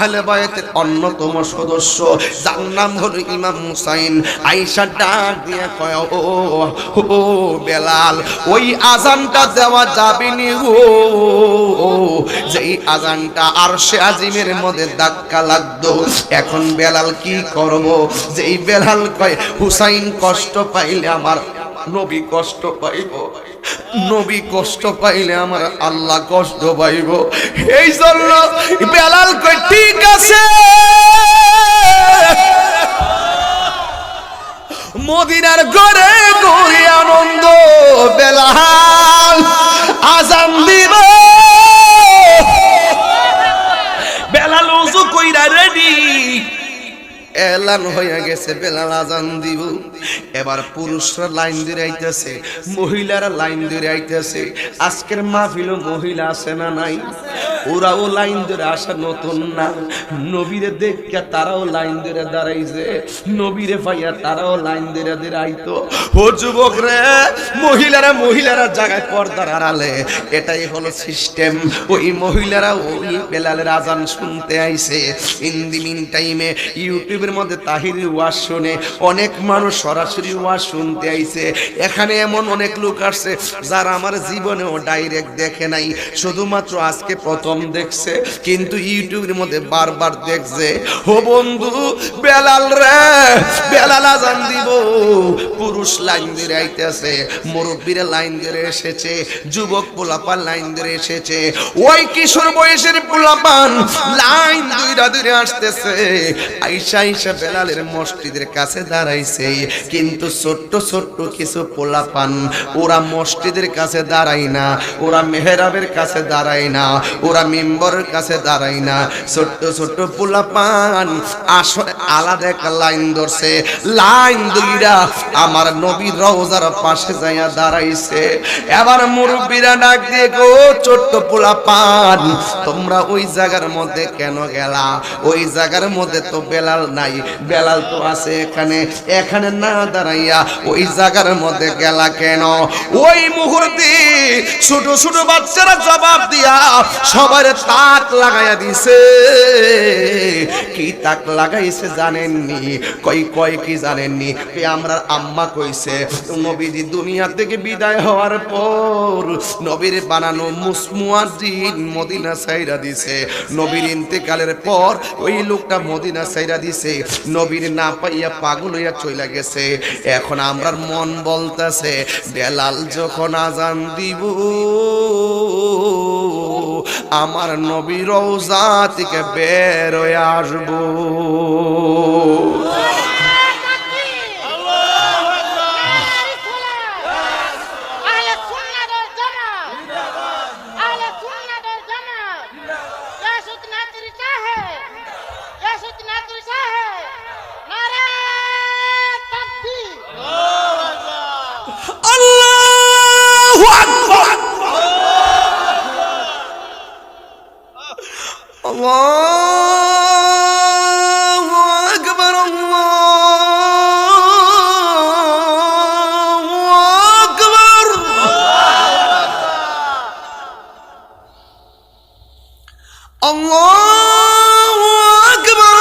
আহলে বায়তের অন্যতম সদস্য, যার নাম হলো ইমাম হুসাইন। আয়েশা ডাক দিয়ে কয়, ও বেলাল, ওই আজানটা দেওয়া যাবে নি গো, যেই আজানটা আরশে আজিমের মধ্যে ধাক্কা লাগতো। এখন বেলাল কি করব? যেই বেলাল কয়, হুসাইন কষ্ট পাইলে আমার নবী কষ্ট পাইব, নবী কষ্ট পাইলে আমার আল্লাহ কষ্ট পাইব। এই জন্য বেলাল কয়, ঠিক আছে, মদিনার ঘরে ঘরে আনন্দ, বেলাল আজান দিব। বেলাল ওযু কইরা রেডি, এলান হয়ে গেছে, বেলাল আজান দিব। এবার পুরুষরা লাইন ধরে আইতেছে, মহিলারা লাইন ধরে আইতেছে। আজকের মাহফিলও মহিলা আছে না নাই? ওরাও লাইন ধরে আসা নতুন না। নবীরে দেখে তারাও লাইন ধরে দাঁড়াইছে, নবীরে পাইয়া তারাও লাইন ধরে দাঁড়াইতো। ও যুবক রে, মহিলারা জায়গায় পর্দার আড়ালে, এটাই হলো সিস্টেম। ওই মহিলারা ওই বেলালের আজান শুনতে আইছে। ইন দি মিন টাইমে ইউটিউবের মধ্যে তাহিরি ওয়াজ শুনে অনেক মানুষ সরাসরি ওয়াজ শুনতে আইছে। এখানে এমন অনেক লোক আসছে যারা আমার জীবনেও ডাইরেক্ট দেখে নাই, শুধুমাত্র আজকে প্রথম দেখছে, কিন্তু ইউটিউবের মধ্যে বারবার দেখছে। ও বন্ধু, বেলাল রে, বেলাল আজান দিব। পুরুষ লাইন ধরে আইতেছে, মুরব্বীরা লাইন ধরে এসেছে, যুবক পোলাপান লাইন ধরে এসেছে, ওই কিশোর বয়সের পোলাপান লাইন ধরে আসতেছে। আয়েশা বেলালের মসজিদের কাছে দাঁড়াইছে, কিন্তু ছোট্ট ছোট্ট কিছু পোলাপান, ওরা মসজিদের কাছে দাঁড়ায় না, ওরা মেহরাবের কাছে দাঁড়ায় না, ওরা মিম্বরের কাছে দাঁড়ায় না। ছোট্ট ছোট্ট পোলাপান আসলে আলাদা একটা লাইন ধরছে, লাইন ধইরা আমার নবীর রওজার পাশে যাইয়া দাঁড়াইছে। এবার মুরব্বীরা ডাক দিয়ে গো, ছোট্ট পোলাপান, তোমরা ওই জায়গার মধ্যে কেন গেলা? ওই জায়গার মধ্যে তো বেলাল নাই, বেলাল তো আছে এখানে, এখানে না দাঁড়াইয়া ওই জায়গার মধ্যে গেলা কেন? ওই মুহূর্তে ছোট ছোট বাচ্চারা জবাব দিয়া সবার তাক লাগাইয়া দিছে। কি তাক লাগাইছে জানেননি? কয় কি জানেননি? আমরা আম্মা কইছে, নবীজি দুনিয়া থেকে বিদায় হওয়ার পর নবীর বানানো মুয়াজ্জিন মদিনা ছাইরা দিছে। নবীর ইন্তেকালের পর ওই লোকটা মদিনা ছাইরা দিছে, নবীর না পাইয়া পাগল হইয়া চলে গেছে। এখন আমরার মন বলতেছে, বেলাল যখন আজান দিব আমার নবী রওজা থেকে বের হয়ে আসবো। আল্লাহু আকবার, আল্লাহু আকবার। আল্লাহু আকবার,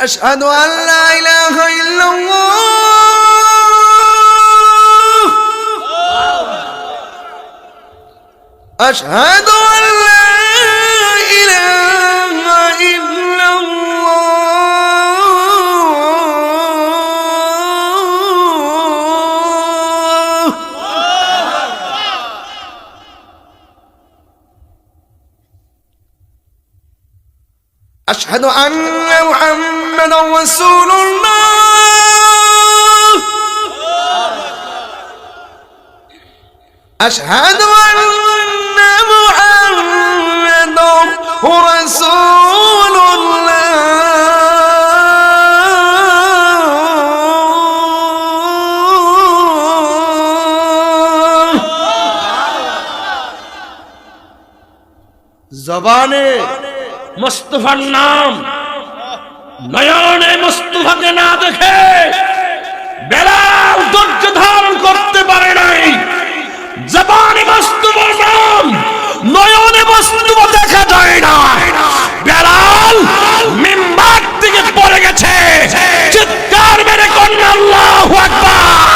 أشهد أن لا إله إلا الله أشهد أن لا إله إلا الله أشهد أن محمد رسول الله أشهد أن محمد رسول الله জবানে মুস্তাফার নাম মুস্তাফাকে না দেখে বেলাল ধৈর্য ধারণ করতে পারে নাই। জবানে বস্তু বললাম, নয়নে বস্তু দেখা যায় না। বেলাল মিম্বার থেকে পড়ে গেছে, চিৎকার মেরে কন্যা আল্লাহু আকবার।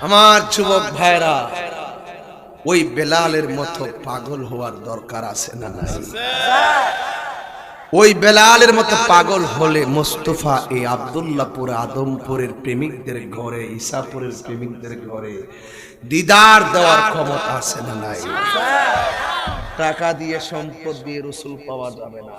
আমার যুবক ভাইরা, ওই বেলালের মতো পাগল হওয়ার দরকার আছে না নাই? ওই বেলালের মতো পাগল হলে মুস্তাফা এই আব্দুল্লাহপুর আদমপুরের প্রেমিকদের ঘরে, ঈসাপুরের প্রেমিকদের ঘরে দিদার দেওয়ার ক্ষমতা আছে না নাই? টাকা দিয়ে সম্পদ দিয়ে রাসূল পাওয়া যাবে না।